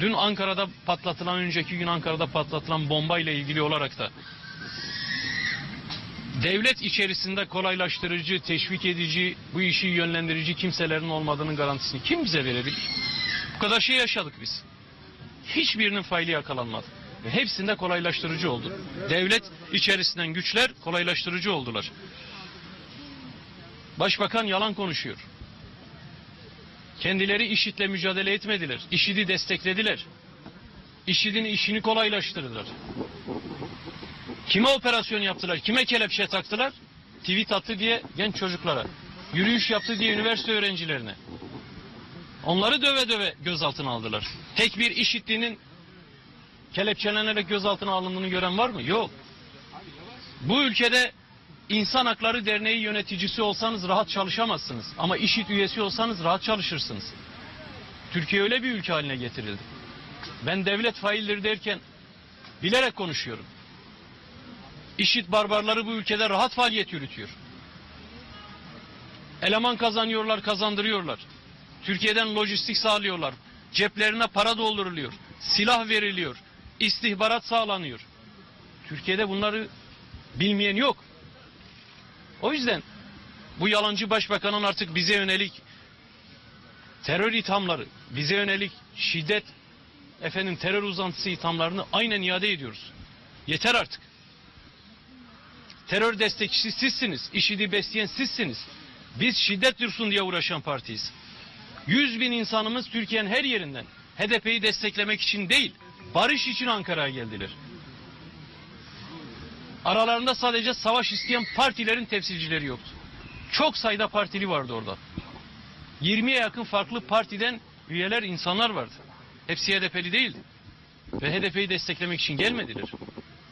Dün Ankara'da patlatılan, önceki gün Ankara'da patlatılan bomba ile ilgili olarak da devlet içerisinde kolaylaştırıcı, teşvik edici, bu işi yönlendirici kimselerin olmadığının garantisini kim bize verebilir? Bu kadar şey yaşadık biz. Hiçbirinin faili yakalanmadı. Ve hepsinde kolaylaştırıcı oldu. Devlet içerisinden güçler kolaylaştırıcı oldular. Başbakan yalan konuşuyor. Kendileri IŞİD'le mücadele etmediler. IŞİD'i desteklediler. IŞİD'in işini kolaylaştırdılar. Kime operasyon yaptılar? Kime kelepçe taktılar? Tweet attı diye genç çocuklara. Yürüyüş yaptı diye üniversite öğrencilerine. Onları döve döve gözaltına aldılar. Tek bir IŞİD'linin kelepçelenerek gözaltına alındığını gören var mı? Yok. Bu ülkede İnsan Hakları Derneği yöneticisi olsanız rahat çalışamazsınız. Ama IŞİD üyesi olsanız rahat çalışırsınız. Türkiye öyle bir ülke haline getirildi. Ben devlet failleri derken bilerek konuşuyorum. IŞİD barbarları bu ülkede rahat faaliyet yürütüyor. Eleman kazanıyorlar, kazandırıyorlar. Türkiye'den lojistik sağlıyorlar. Ceplerine para dolduruluyor. Silah veriliyor. İstihbarat sağlanıyor. Türkiye'de bunları bilmeyen yok. O yüzden bu yalancı başbakanın artık bize yönelik terör ithamları, bize yönelik şiddet, terör uzantısı ithamlarını aynen iade ediyoruz. Yeter artık. Terör destekçisi sizsiniz. IŞİD'i besleyen sizsiniz. Biz şiddet dursun diye uğraşan partiyiz. 100.000 insanımız Türkiye'nin her yerinden HDP'yi desteklemek için değil, barış için Ankara'ya geldiler. Aralarında sadece savaş isteyen partilerin temsilcileri yoktu. Çok sayıda partili vardı orada. 20'ye yakın farklı partiden üyeler, insanlar vardı. Hepsi HDP'li değildi. Ve HDP'yi desteklemek için gelmediler.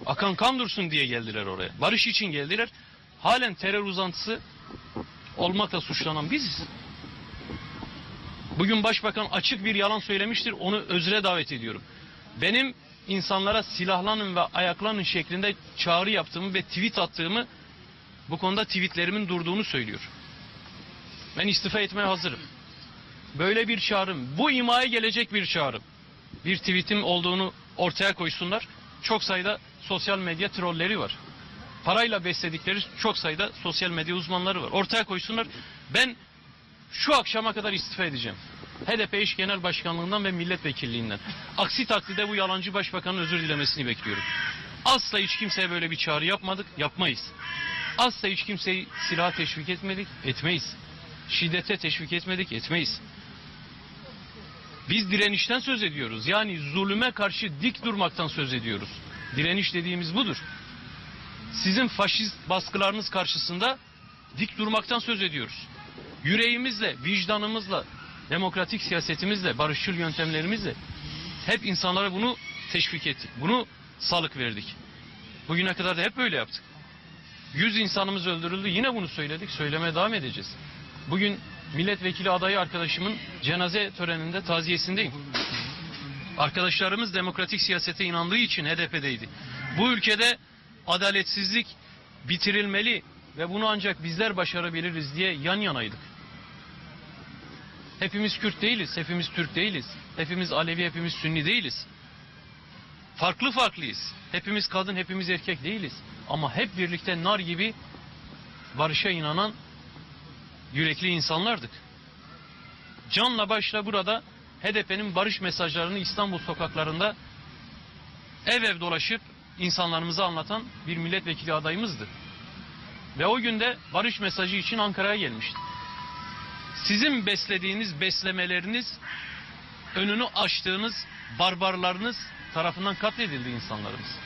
Akan kan dursun diye geldiler oraya. Barış için geldiler. Halen terör uzantısı olmakla suçlanan biziz. Bugün başbakan açık bir yalan söylemiştir. Onu özre davet ediyorum. Benim insanlara silahlanın ve ayaklanın şeklinde çağrı yaptığımı ve tweet attığımı, bu konuda tweetlerimin durduğunu söylüyor. Ben istifa etmeye hazırım. Böyle bir çağrım, bu imaya gelecek bir çağrım, bir tweetim olduğunu ortaya koysunlar. Çok sayıda sosyal medya trolleri var. Parayla besledikleri çok sayıda sosyal medya uzmanları var. Ortaya koysunlar. Ben şu akşama kadar istifa edeceğim. HDP İş Genel Başkanlığından ve milletvekilliğinden. Aksi takdirde bu yalancı başbakanın özür dilemesini bekliyorum. Asla hiç kimseye böyle bir çağrı yapmadık, yapmayız. Asla hiç kimseyi silaha teşvik etmedik, etmeyiz. Şiddete teşvik etmedik, etmeyiz. Biz direnişten söz ediyoruz. Yani zulüme karşı dik durmaktan söz ediyoruz. Direniş dediğimiz budur. Sizin faşist baskılarınız karşısında dik durmaktan söz ediyoruz. Yüreğimizle, vicdanımızla, demokratik siyasetimizle, barışçıl yöntemlerimizle hep insanlara bunu teşvik ettik. Bunu salık verdik. Bugüne kadar da hep böyle yaptık. 100 insanımız öldürüldü. Yine bunu söyledik. Söylemeye devam edeceğiz. Bugün milletvekili adayı arkadaşımın cenaze töreninde taziyesindeyim. Arkadaşlarımız demokratik siyasete inandığı için HDP'deydi. Bu ülkede adaletsizlik bitirilmeli ve bunu ancak bizler başarabiliriz diye yan yanaydık. Hepimiz Kürt değiliz, hepimiz Türk değiliz, hepimiz Alevi, hepimiz Sünni değiliz. Farklı farklıyız. Hepimiz kadın, hepimiz erkek değiliz. Ama hep birlikte nar gibi barışa inanan yürekli insanlardık. Canla başla burada HDP'nin barış mesajlarını İstanbul sokaklarında ev ev dolaşıp insanlarımıza anlatan bir milletvekili adayımızdı. Ve o günde barış mesajı için Ankara'ya gelmişti. Sizin beslediğiniz beslemeleriniz, önünü açtığınız barbarlarınız tarafından katledildi insanlarımız.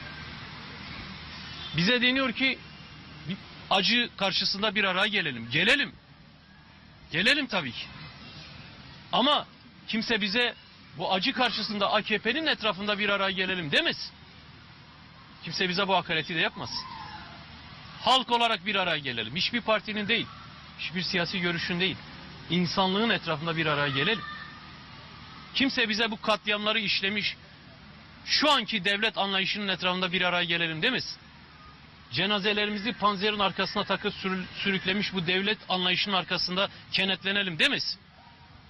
Bize deniyor ki acı karşısında bir araya gelelim. Gelelim. Gelelim tabii ki. Ama kimse bize bu acı karşısında AKP'nin etrafında bir araya gelelim demez. Kimse bize bu hakareti de yapmaz. Halk olarak bir araya gelelim. Hiçbir partinin değil, hiçbir siyasi görüşün değil. İnsanlığın etrafında bir araya gelelim. Kimse bize bu katliamları işlemiş, şu anki devlet anlayışının etrafında bir araya gelelim demez. Cenazelerimizi panzerin arkasına takıp sürüklemiş bu devlet anlayışının arkasında kenetlenelim demez.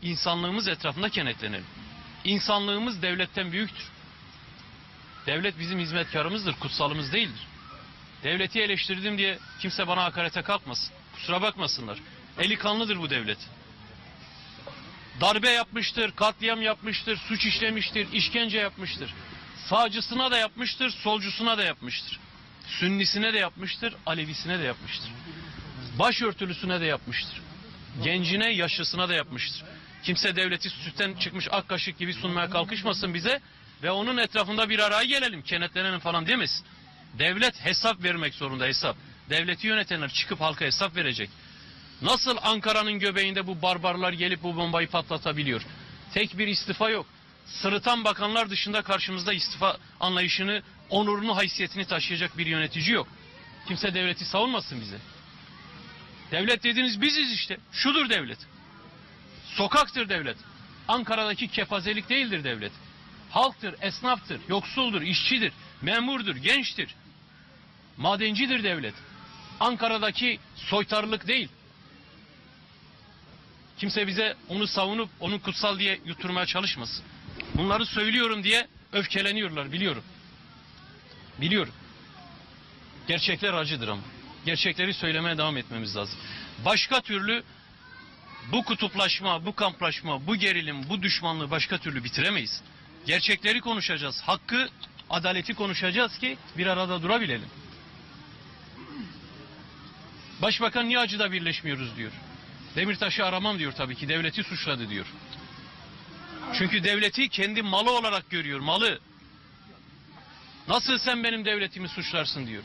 İnsanlığımız etrafında kenetlenelim. İnsanlığımız devletten büyüktür. Devlet bizim hizmetkarımızdır, kutsalımız değildir. Devleti eleştirdim diye kimse bana hakarete kalkmasın. Kusura bakmasınlar. Eli kanlıdır bu devlet. Darbe yapmıştır, katliam yapmıştır, suç işlemiştir, işkence yapmıştır. Sağcısına da yapmıştır, solcusuna da yapmıştır. Sünnisine de yapmıştır, Alevisine de yapmıştır. Başörtülüsüne de yapmıştır. Gencine, yaşlısına da yapmıştır. Kimse devleti sütten çıkmış ak kaşık gibi sunmaya kalkışmasın bize ve onun etrafında bir araya gelelim, kenetlenelim falan demesin. Devlet hesap vermek zorunda, hesap. Devleti yönetenler çıkıp halka hesap verecek. Nasıl Ankara'nın göbeğinde bu barbarlar gelip bu bombayı patlatabiliyor? Tek bir istifa yok. Sırıtan bakanlar dışında karşımızda istifa anlayışını, onurunu, haysiyetini taşıyacak bir yönetici yok. Kimse devleti savunmasın bize. Devlet dediğiniz biziz işte. Şudur devlet. Sokaktır devlet. Ankara'daki kepazelik değildir devlet. Halktır, esnaftır, yoksuldur, işçidir, memurdur, gençtir. Madencidir devlet. Ankara'daki soytarılık değil. Kimse bize onu savunup onu kutsal diye yuturmaya çalışmasın. Bunları söylüyorum diye öfkeleniyorlar, biliyorum. Biliyorum. Gerçekler acıdır ama. Gerçekleri söylemeye devam etmemiz lazım. Başka türlü bu kutuplaşma, bu kamplaşma, bu gerilim, bu düşmanlığı başka türlü bitiremeyiz. Gerçekleri konuşacağız. Hakkı, adaleti konuşacağız ki bir arada durabilelim. Başbakan niye acıda birleşmiyoruz diyor. Demirtaş'ı aramam diyor tabii ki. Devleti suçladı diyor. Çünkü devleti kendi malı olarak görüyor. Malı. Nasıl sen benim devletimi suçlarsın diyor.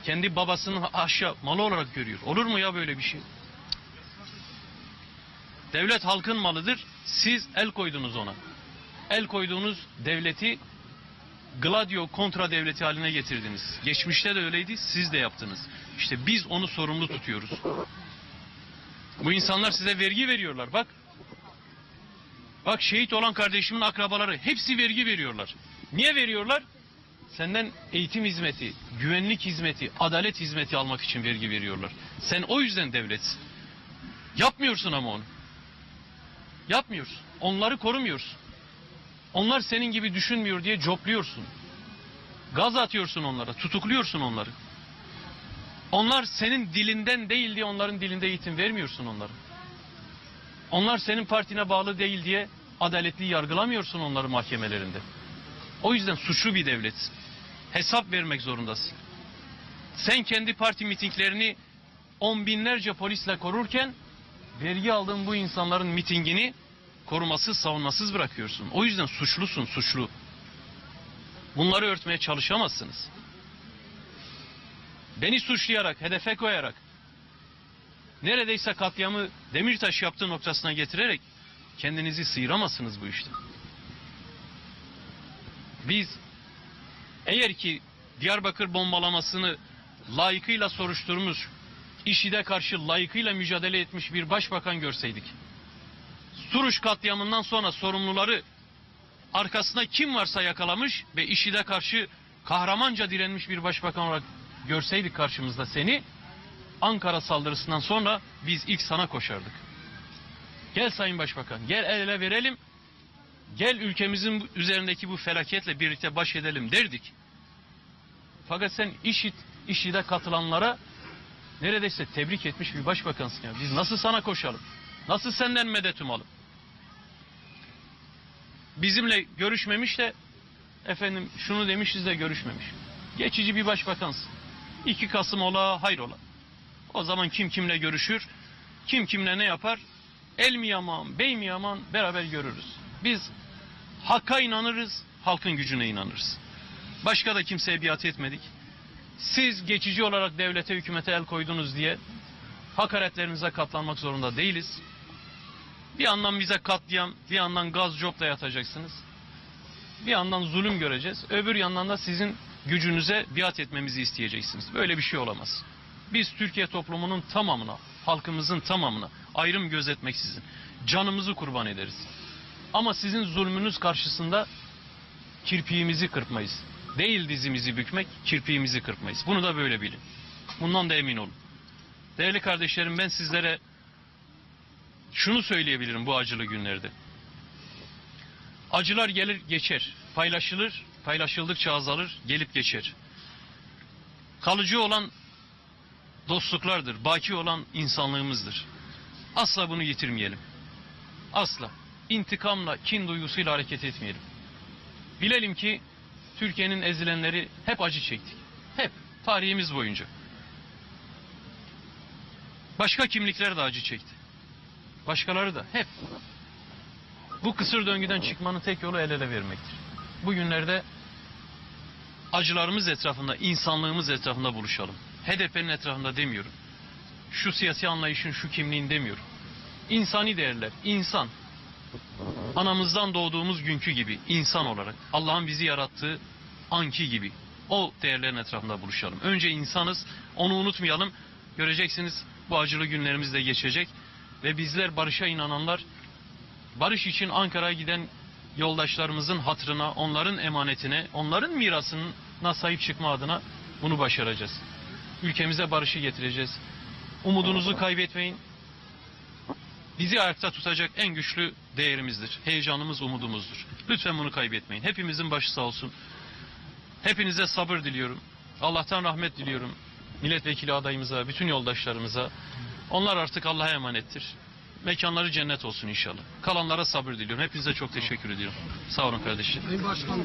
Kendi babasının aşağı malı olarak görüyor. Olur mu ya böyle bir şey? Devlet halkın malıdır. Siz el koydunuz ona. El koyduğunuz devleti Gladio kontra devleti haline getirdiniz. Geçmişte de öyleydi, siz de yaptınız. İşte biz onu sorumlu tutuyoruz. Bu insanlar size vergi veriyorlar, bak. Bak, şehit olan kardeşimin akrabaları hepsi vergi veriyorlar. Niye veriyorlar? Senden eğitim hizmeti, güvenlik hizmeti, adalet hizmeti almak için vergi veriyorlar. Sen o yüzden devletsin. Yapmıyorsun ama onu. Yapmıyorsun. Onları korumuyorsun. Onlar senin gibi düşünmüyor diye copluyorsun. Gaz atıyorsun onlara, tutukluyorsun onları. Onlar senin dilinden değil diye onların dilinde eğitim vermiyorsun onlara. Onlar senin partine bağlı değil diye adaletli yargılamıyorsun onları mahkemelerinde. O yüzden suçlu bir devletsin. Hesap vermek zorundasın. Sen kendi parti mitinglerini on binlerce polisle korurken vergi aldığın bu insanların mitingini korumasız, savunmasız bırakıyorsun. O yüzden suçlusun, suçlu. Bunları örtmeye çalışamazsınız. Beni suçlayarak, hedefe koyarak, neredeyse katliamı Demirtaş yaptığı noktasına getirerek kendinizi sıyıramazsınız bu işten. Biz eğer ki Diyarbakır bombalamasını layıkıyla soruşturmuş, IŞİD'e karşı layıkıyla mücadele etmiş bir başbakan görseydik, Suruç katliamından sonra sorumluları arkasında kim varsa yakalamış ve IŞİD'e karşı kahramanca direnmiş bir başbakan olarak görseydik karşımızda seni, Ankara saldırısından sonra biz ilk sana koşardık. Gel Sayın Başbakan, gel el ele verelim, gel ülkemizin üzerindeki bu felaketle birlikte baş edelim derdik. Fakat sen IŞİD'e katılanlara neredeyse tebrik etmiş bir başbakansın ya. Biz nasıl sana koşalım? Nasıl senden medet umalım? Bizimle görüşmemiş de efendim şunu demişiz de görüşmemiş. Geçici bir başbakansın. 2 Kasım ola hayrola. O zaman kim kimle görüşür, kim kimle ne yapar, el mi yaman, bey mi yaman beraber görürüz. Biz hakka inanırız, halkın gücüne inanırız. Başka da kimseye biat etmedik. Siz geçici olarak devlete, hükümete el koydunuz diye hakaretlerinize katlanmak zorunda değiliz. Bir yandan bize katliam, bir yandan gaz copla yatacaksınız. Bir yandan zulüm göreceğiz. Öbür yandan da sizin gücünüze biat etmemizi isteyeceksiniz. Böyle bir şey olamaz. Biz Türkiye toplumunun tamamına, halkımızın tamamına ayrım gözetmeksizin canımızı kurban ederiz. Ama sizin zulmünüz karşısında kirpiğimizi kırpmayız. Değil dizimizi bükmek, kirpiğimizi kırpmayız. Bunu da böyle bilin. Bundan da emin olun. Değerli kardeşlerim, ben sizlere şunu söyleyebilirim bu acılı günlerde. Acılar gelir geçer. Paylaşılır, paylaşıldıkça azalır, gelip geçer. Kalıcı olan dostluklardır, baki olan insanlığımızdır. Asla bunu yitirmeyelim. Asla. İntikamla, kin duygusuyla hareket etmeyelim. Bilelim ki Türkiye'nin ezilenleri hep acı çektik. Hep. Tarihimiz boyunca. Başka kimlikler de acı çekti. Başkaları da. Hep. Bu kısır döngüden çıkmanın tek yolu el ele vermektir. Bugünlerde acılarımız etrafında, insanlığımız etrafında buluşalım. HDP'nin etrafında demiyorum. Şu siyasi anlayışın, şu kimliğin demiyorum. İnsani değerler, insan. Anamızdan doğduğumuz günkü gibi, insan olarak. Allah'ın bizi yarattığı anki gibi. O değerlerin etrafında buluşalım. Önce insanız, onu unutmayalım. Göreceksiniz bu acılı günlerimiz de geçecek. Ve bizler barışa inananlar, barış için Ankara'ya giden yoldaşlarımızın hatırına, onların emanetine, onların mirasına sahip çıkma adına bunu başaracağız. Ülkemize barışı getireceğiz. Umudunuzu kaybetmeyin. Bizi ayakta tutacak en güçlü değerimizdir. Heyecanımız, umudumuzdur. Lütfen bunu kaybetmeyin. Hepimizin başı sağ olsun. Hepinize sabır diliyorum. Allah'tan rahmet diliyorum. Milletvekili adayımıza, bütün yoldaşlarımıza. Onlar artık Allah'a emanettir. Mekanları cennet olsun inşallah. Kalanlara sabır diliyorum. Hepinize çok teşekkür ediyorum. Sağ olun kardeşim.